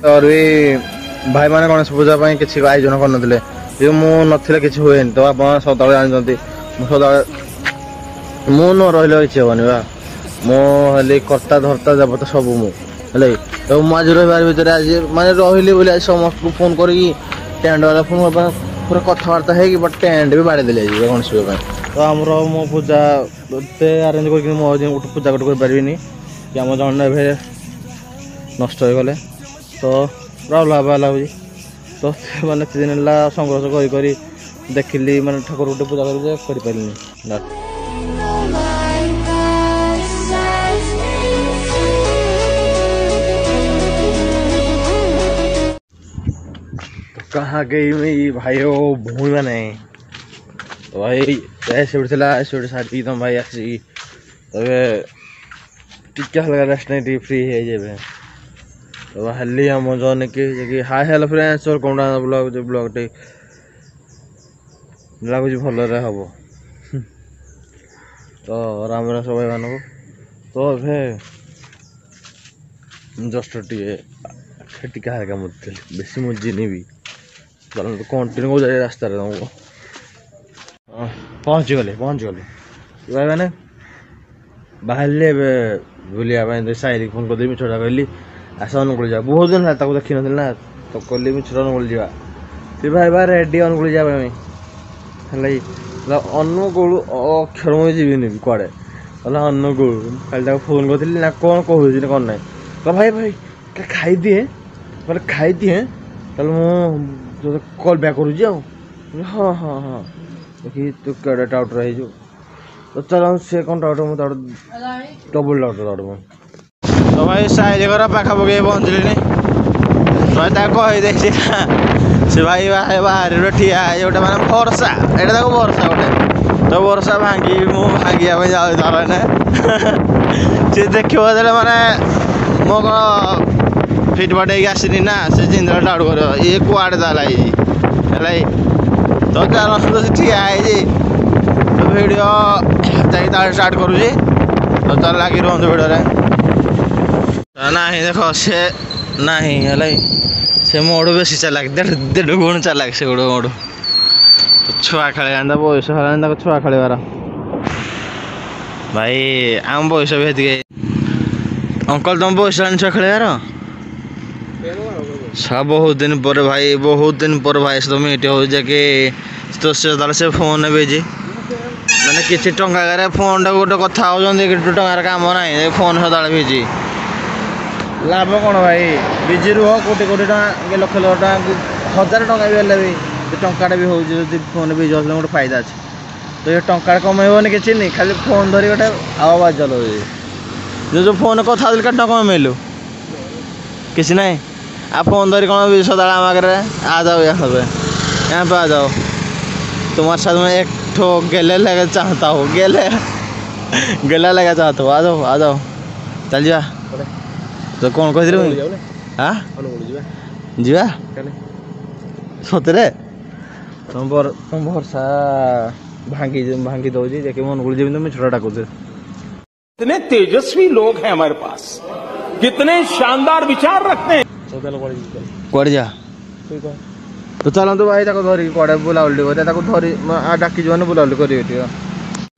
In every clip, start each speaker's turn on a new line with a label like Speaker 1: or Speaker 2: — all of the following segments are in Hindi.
Speaker 1: और भी भाई मैंने गणेश पूजा किसी आयोजन कर मुझे किसी हुए तो आप सदा जानते मु न रही कि हेनी बा मुझे कर्ता धर्ता जब तो सब मुझे तो मुझे रही भर आज मानने रही बोले समस्त को फोन कर टेंट वाला फोन पूरा कथबार्ता है टेंट भी बाड़े देले गणेश पूजा तो आमर मो पूजा आरेंज कर गोटे पूजा गोटे करें कि आम जन नष्ट हो गले तो पूरा लाभ लगे तो मैंने दिन है संघर्ष कर देखिली मैंने ठाकुर गोटे पूजा कर कहाँ गई मेरी भाइयों भूमि में नहीं तो भाई ऐसे साथी तुम भाई आसी तबे टिका लगा रेस्ट नहीं फ्री है जे तो हल्ली हम जन के हाय हेलो फ्रेंड्स और कौन ब्लॉग जो ब्लॉग टे लगुच भल हम तो राम राम सब मान तो जस्ट टे टिका है मुझे बेसी मुझे भी कंटिन्यू जाए रास्ता तुमको पहुँची गले भाई मैंने बाहर बुलाया साइल फोन करदेवी छोटा कहली आस अनुकूल जा बहुत दिन है देखी ना तो कहली मिछर अनुकूल जा फिर भाई बाहर रेडी अनुकूल जा है अनुकूल अक्षर मुझे जीवन कड़े कहला अनुकूल खाली फोन करी ना कौन कहूँ कौन ना तो भाई भाई खाई दिए बोले खाई दिए चल मुझे कॉल बैक करुँच हाँ हाँ हाँ देखी तू कड़े टाउट रही तो चल से कौन टाउट मुझे डबल टाउट मुझे तो भाई साइज घर पाखापाखि पहुँचल भाई कही देखी से भाई बाहर ठिया है गोटे मैंने भरसा यहाँ भरसा गोटे तो भरसा भांगी मुझे जाऊँ सी देखिए मैंने मो कौन फिट फट आसनी ना से जिंदा डाउट कर ये कुआड़े है तो चल ठिया है तो भिड स्टार्ट करुँगी तो चल लगी रुहतु भिडियो ना देख से ना से मोड़ बेसी चलाक देढ़ गुण चलाक से गोड़ मोड़ तो छुआ खेल जाता बयस है छुआ खेलवार भाई आम बयस भी अंकल तुम बयस छुआ खेलवार सब बहुत दिन पर भाई से तो मीट हो जाके तो से फोन बेजी मैंने किसी टंका फोन टा गोटे कथा टंकार कम ना फोन सदा भेजी लाभ कौन भाई बिजी रुह कोटी कोटी लक्ष लक्ष हजार टका भी टाटा भी हो फोन बिजी हो गोटे फायदा अच्छे तो ये टंका कमेबन कि नहीं खाली फोन धरी गोटे आवाज चलो जो फोन कथा कमेलु किसी ना आ फोन धरी कौन सदा आगे आ जाओ यहाँ पे आ जाओ तुम्हारे साथ में एक ठो गेले लगे चाहता हूँ गेला लगा चाहता हूँ आ जाओ चल जा तो कौन कही हाँ जीवा सतरे तुम भरसा भांगी दो देखिए मन गुड़ जी मैं छोटा डाकू
Speaker 2: कितने तेजस्वी लोग हैं हमारे पास कितने शानदार विचार रखते हैं
Speaker 1: कौड़ जा तो चलो तो भाई धरिक कड़े बुलाबुली धरी डाकी जो बुलाबुली कर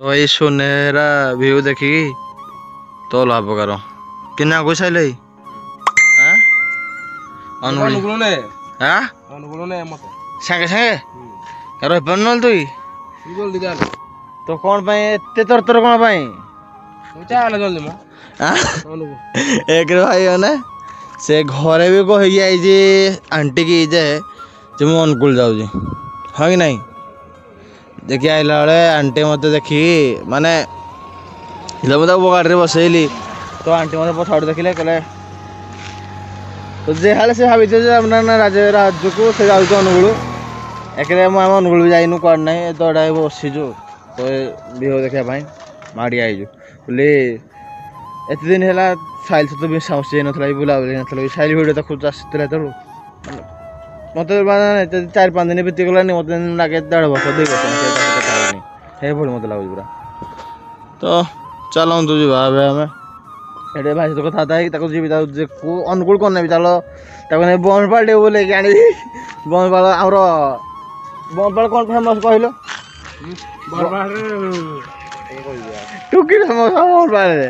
Speaker 1: तो ये सुनेरा व्यू देखी तो लाभ प्रकार कि आगे साइल सागे सागे रही पार ना तुई तो कौन एत तर तर कौन एक भाई मैंने से घरे भी कही आंटी की जे मुझे अनुकूल जाऊँ हाँ कि नहीं देखिए आइला बेले आंटी मत देखी माने मुझे गाड़ी में बसैली तो आंटी मत पछाड़ देखिले कहले तो जहाँ से भाई राज्य को से जाऊँ अनुकूल एक अनुकूल भी जाइनु कड़ ना दौड़ा बसीचु तो बिहू देखा माड़ी आईजु बोले एत दिन है साइल सहित भी समस्या ना बुलाबुली ना साइल भिड तो खोज आसला मत 4-5 दिन बीती गलानी मत लगे 1.5 वर्ष 2 वर्ष है मत लगे पूरा तो चलतु जी आम ସେଠି ଭାଇ ସହିତ କଥାବାର୍ତ୍ତା ହେଇକି ତାକୁ ଯିବି ତାକୁ ଅନୁକୂଳ କରି ନେବି ଚାଲ ତାକୁ ନେଇ ବନପାଳ ଟିକେ ବୁଲେଇକି ଆଣିବି। ବନପାଳ ଆମର ବନପାଳ କ'ଣ ଫେମସ୍ କହିଲ? ଟୁକି ଫେମସ୍ ବନପାଳରେ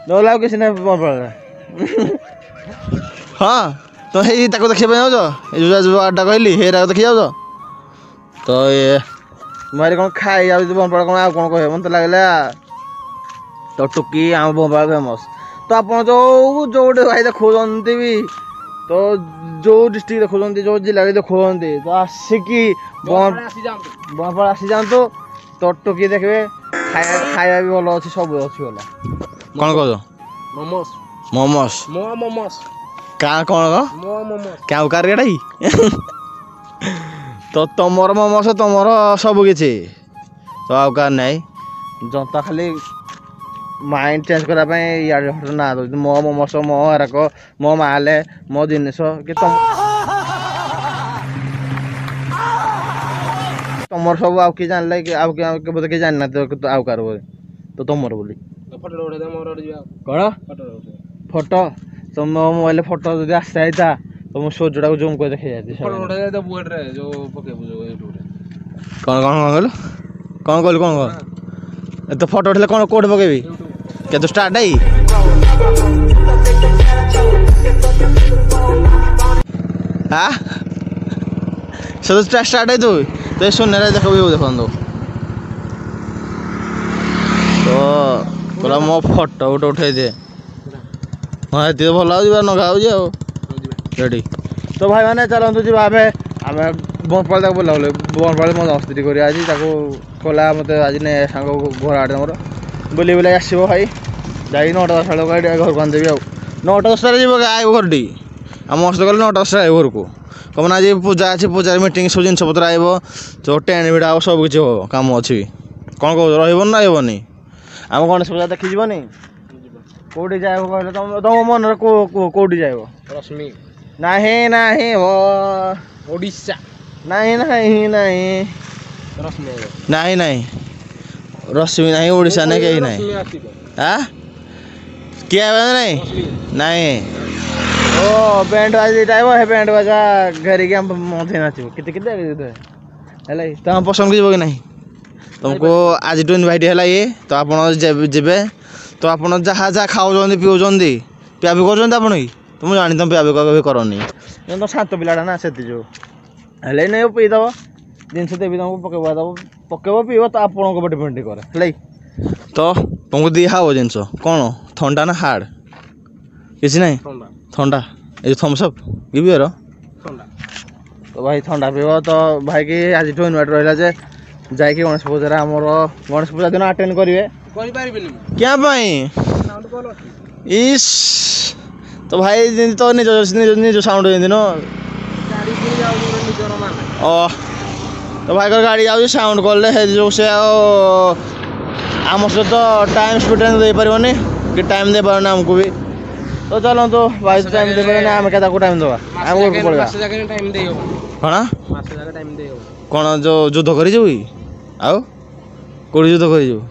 Speaker 1: ନହେଲେ ଆଉ କିଛି ନାହିଁ ବନପାଳରେ। ହଁ ତ ହେଇ ତାକୁ ଦେଖିବା ପାଇଁ ଯାଉଛ ଏଇ ଯେଉଁ ଆଡ଼ଟା କହିଲି ହେଇରାକୁ ଦେଖି ଯାଉଛ ତ ଇଏ ମୁଁ କ'ଣ ଖାଇ ଯାଉଛି ବନପାଳ କ'ଣ ଆଉ କ'ଣ କହିବ ମୋତେ ଲାଗିଲା ତ ଟୁକି ଆମ ବନପାଳ ଫେମସ୍। ତ ଆପଣ ଯୋଉଠି ଭାଇ ଦେଖୁଛନ୍ତି ବି ତ ଯେଉଁ ଡିଷ୍ଟ୍ରିକ୍ଟ ଦେଖୁଛନ୍ତି ଯେଉଁ ଜିଲ୍ଲାରେ ଦେଖୁଛନ୍ତି ତ ଆସିକି ବନପାଳ ଆସିଯାଆନ୍ତୁ ତ ଟୁକି ଦେଖିବେ ଖାଇବା ବି ଭଲ ଅଛି ସବୁ ଅଛି ଭଲ। କ'ଣ କହୁଛ? ମୋମୋସ୍ ମୋମୋସ୍ ମୋମୋସ୍ କାଁ କ'ଣ କାଁ କାରିଗାଟା କି ତ ତମର ମୋମୋସ୍ ତମର ସବୁ କିଛି ତ ଆଉ କାହାର ନାହିଁ ଜନତା ଖାଲି ମାଇଣ୍ଡ ଚେଞ୍ଜ କରିବା ପାଇଁ ଇଆଡ଼େ ହଟରେ ନାଁ ଦେଉଛି ମୋ ମୋମୋସ୍ ମୋ ଏରାକ ମୋ ମାଲେ ମୋ ଜିନିଷ କି ତମର ସବୁ ଆଉ କିଏ ଜାଣିଲେ କି ଆଉ ବୋଧେ କିଏ ଜାଣିନାହାନ୍ତି ଆଉ କାହାର ବୋଧେ ତ ତମର ବୋଲି କ'ଣ ଫଟୋ ତମ ମୋବାଇଲରେ ଫଟୋ ଯଦି ଆସିଯାଇଥା ତ ମୁଁ ସୂର୍ଯ୍ୟଟାକୁ ଜୁମ୍ କରି ଦେଖେଇ ଯାଇଥିଲି। କ'ଣ କହିଲୁ କ'ଣ କହିଲୁ କ'ଣ କହ ଏତେ ଫଟୋ ଉଠିଲେ କ'ଣ କୋଉଠି ପକେଇବି କେତେ ଷ୍ଟାର୍ଟ ହେଇ ସେ ତ ଷ୍ଟାର୍ଟ ହେଇଥିବ ତ ଏ ଶୂନ୍ୟରେ ଦେଖିବି ଦେଖନ୍ତୁ ତ କହିଲା ମୋ ଫଟୋ ଗୋଟେ ଉଠେଇଦିଏ ହଁ ଏତିକି ଭଲ ଆଉ ଯିବା ନଗା ହେଉଛି ଆଉ ରେଡ଼ି ତ ଭାଇମାନେ ଚାଲନ୍ତୁ ଯିବା ଏବେ ଆମେ ବନପାଳ ତାକୁ ବୁଲାବୁଲି ବନପାଳ ମଜାମସ୍ତି କରିବା ଆଜି ତାକୁ ଖୋଲା ମୋତେ ଆଜି ନେ ସାଙ୍ଗ ଘର ଆଡ଼େ ଆମର ବୁଲି ବୁଲାଇ ଆସିବ ଭାଇ ଯାଇକି 9ଟା 10ଟା ବେଳକୁ ଏଠି ଘରକୁ ଆଣିଦେବି ଆଉ 9ଟା 10ଟାରେ ଯିବ ଆଇବ ଘରଟି ଆଉ ମୋ ସହିତ ଗଲେ 9ଟା 10ଟାରେ ଆଇବ ଘରକୁ କ'ଣ ଆଜି ପୂଜା ଅଛି ପୂଜାରେ ମିଟିଂ ସବୁ ଜିନିଷପତ୍ର ଆଇବ ତ ଟେଣ୍ଟ ଭିଡ଼ା ଆଉ ସବୁ କିଛି ହବ କାମ ଅଛି କ'ଣ କହୁଛ ରହିବନି ନା ରହିବନି ଆମ ଗଣେଶ ପୂଜା ଦେଖିଯିବନି କେଉଁଠି ଯାଇବ କହିଲେ ତମ ମନରେ କେଉଁଠି ଯାଇବ? ରଶ୍ମି ନାହିଁ ନାହିଁ ଓଡ଼ିଶା ନାହିଁ ନାହିଁ ନାହିଁ ନାହିଁ ନାହିଁ ରଶ୍ମି ନାହିଁ ଓଡ଼ିଶା ନାହିଁ କେହି ନାହିଁ କିଏ ନାହିଁ ନାହିଁ ଓ ବ୍ୟାଣ୍ଡ ବାଜି ଦୁଇଟା ଆଇବ ସେ ବ୍ୟାଣ୍ଡ ବାଜା ଘେରିକି ଆମେ ମଧ୍ୟ ନାଚିବ କେତେ କେତେ ହେଲା ତମ ପସନ୍ଦ ଯିବ କି ନାହିଁ ତୁମକୁ ଆଜିଠୁ ଇନଭାଇଟ୍ ହେଲା ଇଏ ତ ଆପଣ ଯିବେ ତ ଆପଣ ଯାହା ଯାହା ଖାଉଛନ୍ତି ପିଉଛନ୍ତି ପିଆପି କରୁଛନ୍ତି ଆପଣ କି ତ ମୁଁ ଜାଣି ତୁମେ ପିଆପି କରନି ତ ଶାନ୍ତ ପିଲାଟା ନା ସେଥି ଯୋଉ ହେଲେ ନାଇଁ ପିଇଦେବ ଜିନିଷ ଦେବି ତୁମକୁ ପକେଇବ ପିଇବ ତ ଆପଣଙ୍କ ଉପରେ ଡିପେଣ୍ଡ କରେ ହେଲା ତ ତୁମକୁ ଦିଆ ହବ ଜିନିଷ କ'ଣ ଥଣ୍ଡା ନା ହାର୍ଡ଼ କିଛି ନାହିଁ ଥଣ୍ଡା ଏଇ ଥମ୍ସଅପ୍ କି ବିୟର ତ ଭାଇ ଥଣ୍ଡା ପିଇବ ତ ଭାଇକି ଆଜିଠୁ ଇନଭାଇଟ୍ ରହିଲା ଯେ ଯାଇକି ଗଣେଶ ପୂଜାରେ ଆମର ଗଣେଶ ପୂଜା ଦିନ ଆଟେଣ୍ଡ କରିବେ क्या ପାଇଁ ଇସ୍ ତ ଭାଇ ଯେମିତି ତ ନିଜ ସାଉଣ୍ଡ ଯେମିତି ନ ତ ଭାଇଙ୍କର ଗାଡ଼ି ଯାଉଛି ସାଉଣ୍ଡ କଲେ ସେ ଯେଉଁ ସେ ଆଉ ଆମ ସହିତ ଟାଇମ୍ ସ୍ପେଣ୍ଡ ଦେଇପାରିବନି କି ଟାଇମ୍ ଦେଇପାରୁନି ଆମକୁ ବି ତ ଚାଲନ୍ତୁ ଭାଇ ଟାଇମ୍ ଦେଇପାରିବନି ଆମେ ତାକୁ ଟାଇମ୍ ଦେବା ଆମେ ଘରକୁ ପଳେଇବା କ'ଣ ଯେଉଁ ଯୁଦ୍ଧ କରିଯିବୁ କି ଆଉ କେଉଁଠି ଯୁଦ୍ଧ କରିଯିବୁ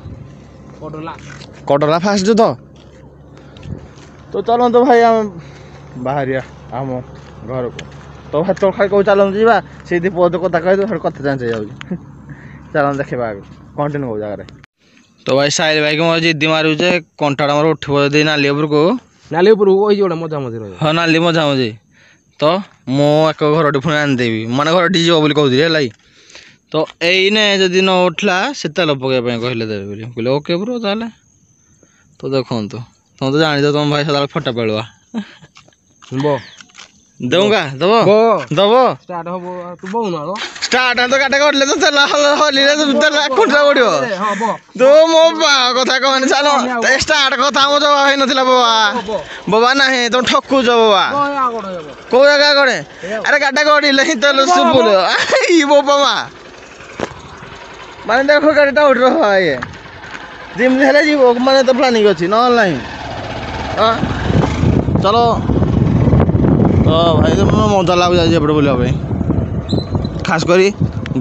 Speaker 1: କଟଲା ଫାଷ୍ଟ ଯୁଦ୍ଧ ତ ଚାଲନ୍ତୁ ଭାଇ ଆମେ ବାହାରିବା ଆମ ଘରକୁ ତ ଭାଇ ତ ଖାଇ କହୁ ଚାଲନ୍ତୁ ଯିବା ସେଇଠି ପଦ କଥା କହିଦେବୁ ସେଠି କଥା ଚାନ୍ସ ହେଇଯାଉଛି ଚାଲନ୍ତୁ ଦେଖିବା ଆଗ କଣ୍ଟିନ୍ୟୁ କରୁ ଜାଗାରେ ତ ଭାଇ ସାହିଲ ଭାଇକି ମୋର ଜିଦି ମାରିବୁ ଯେ କଣ୍ଟାଟା ମୋର ଉଠିବ ଯଦି ନାଲି ଉପରକୁ କହିଛି ଗୋଟେ ମଜାମଜି ରହିବ ହଁ ନାଲି ମଜାମଜି ତ ମୁଁ ଏକ ଘରଟି ପୁଣି ଆଣିଦେବି ମାନେ ଘରଟି ଯିବ ବୋଲି କହୁଥିଲି ହେଲା ତ ଏଇନେ ଯଦି ନ ଉଠିଲା ସେ ତେଲ ପକାଇବା ପାଇଁ କହିଲେ ଦେବେ ବୋଲି କହିଲେ ଓକେ ବ୍ରୋ ତାହେଲେ ତ ଦେଖନ୍ତୁ ତମେ ତ ଜାଣିଛ ତମ ଭାଇ ସଦାବେଳେ ଫଟା ପେଳୁଆ ଦେଉଁଗା ଦବ ଦବ ଷ୍ଟାର୍ଟ ତ ଗାଟା କରିଲେ ତ ତେଲ ହଲିଲେ ତେଲ ଖୁଣ୍ଟା ପଡ଼ିବ ତୁ ମୋ କଥା କହନି ଚାଲ ଷ୍ଟାର୍ଟ କଥା ଆମ ଜବାବ ହେଇନଥିଲା ବୋବା ନାହିଁ ତମେ ଠକୁଛ ବୋବା କୋଉ ଜାଗା କଣେ ଆରେ ଗାଟା ଗଡ଼ିଲେ ହିଁ ତେଲ ଶୁଭୁଲ ଇ ବୋପା ମା ମାନେ ଦେଖ ଗାଡ଼ିଟା ଉଠି ରହ ଇଏ ଯେମିତି ହେଲେ ଯିବ ମାନେ ତ ପ୍ଲାନିଂ ଅଛି ନହେଲେ ନାହିଁ ହଁ ଚାଲ ତ ଭାଇ ତ ମଜା ଲାଗୁଛି ଆଜି ଏପଟେ ବୁଲିବା ପାଇଁ ଖାସ କରି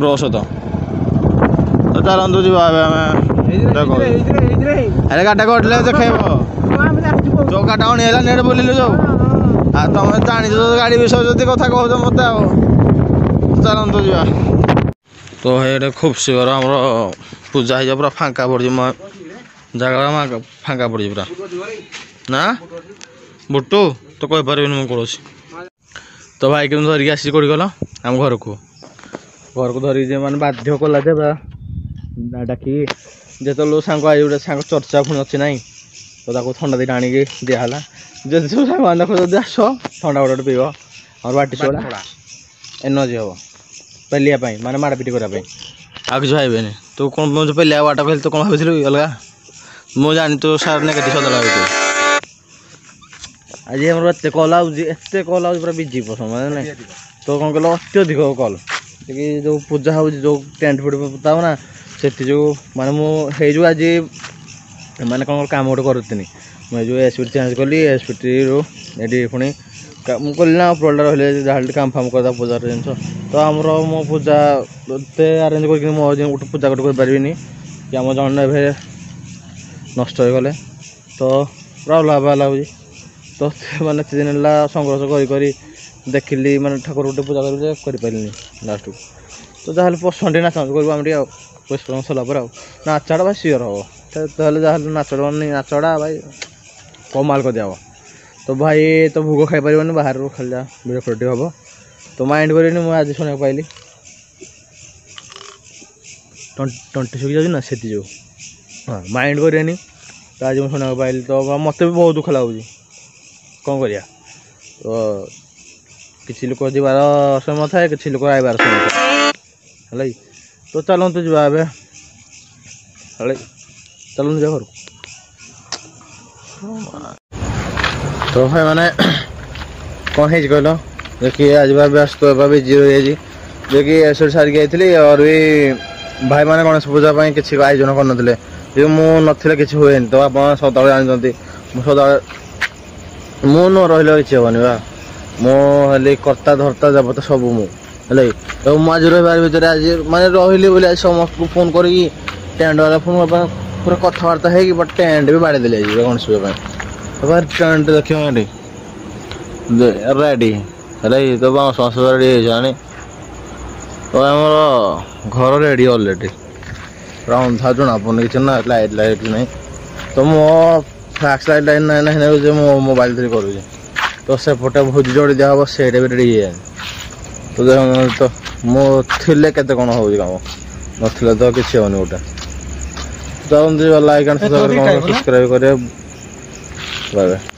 Speaker 1: ବ୍ରୋ ସହିତ ତ ଚାଲନ୍ତୁ ଯିବା ଏବେ ଆମେ ଆରେ ଗାଡ଼ିଟା ଗଡ଼ିଲେ ଦେଖେଇବ जो गाटा अणिला नेट बोलिलु जो आ तुम जानी जो गाड़ी विषय जदि कथा कहूछ मते आ चलंतु जा तो हे खूब शीघ्र हमर पूजा है पूरा फांका पड़ी जगह फांका पड़ी पूरा ना बुट्टू तो कह पारे मुझे कौन तो भाई के धरिकी आसी कौट गल आम घर को धरिकी मैंने बाध्य कला डाकी जो सांग आई गोटे सांग चर्चा पुणी अच्छी ना तो थंडा दिन आणिकी दिहला जो सांग खोज आस थंडा गोटे पीब और बाटी सोडा एनर्जी हम पेलिया माने माड़पिट करने आ कि भावे तू कौन मुझे पेलिया वाटा कहली तो कौन भाई अलग मुझे जानी तो सार नेगेटिव सदा लगे आज हमारे एत कल आते कल आ पूरा बिजी पसंद माने तो कौन कहल अत्यधिक कल जो पूजा हो जो टेंट फुट पोता हो ना से जो माने मुझे आज माने कौन कम गोटे करूनी मुझे जो एसपीटी चेंज कली एसपीटी ये पुणी मुझे ना प्रोल्डर रही जहाँ काम फाम करता पूजार जिन तो आमर मो पूजा आरेंज कर गोटे पूजा गोटे करें कि आम जन ए नष्ट हो गले तो पूरा लाभ लगे तो मैंने एत दिन है संघर्ष कर देखिली मैंने ठाकुर गोटे पूजा करें लास्ट को तो जहाँ पसंद नाच करें पुष्परंग सरला पर नाचटा भाई सियोर हम तो जहाँ नाचटा नाचटा भाई कमाल कर दिया तो भाई तो भोग खाई पार बाहर खाली जा भिडियो फोटो हम तो माइंड करें मुझे आज शुणा पाइली टंटी सुखी जाऊँ ना से जो हाँ माइंड करें तो आज मुझे शुणा पाइली तो मत भी बहुत दुख लगुच कौन करिया तो किसी लोक जीवार समय थाए किसी लोक आइबार समय थाए है तो चलतु जा चलतु जा घर तो भाई मैंने कौन है कहल देखिए आज व्यस्त बिजी रही देखिए एसोर सारिक आई और भी भाई मैंने गणेश पूजा किसी आयोजन करन मुझे किसी हुए तो आप सदा जानते सदा मु न रही कि हेनी बा मुझे कर्ता धर्ता जबत सब मुझे तो मुझे रही भर आज माने रही बोले समस्त को फोन कर टेंट वाला फोन पूरा कथबार्ता है बट टेंट भी बाड़ी देले गणेश पूजा तो टेंट देखिए रेडी है तो बाउंस बाउंस रेडी तो आम घर रेडी अलरेडी अंधा जना पड़े कि ना लाइट लाइट नहीं तो मो फ्लैक्स लाइट लाइट ना मो मोबाइल धरी करुचे तो सेपटे भोजी जोड़ी दिया हम से भी रेडी तो देख तो मुझे केते कौन हो काम नथिले तो किसी होनी गोटे तो लाइक एंड सब्सक्राइब करें बाय बाय।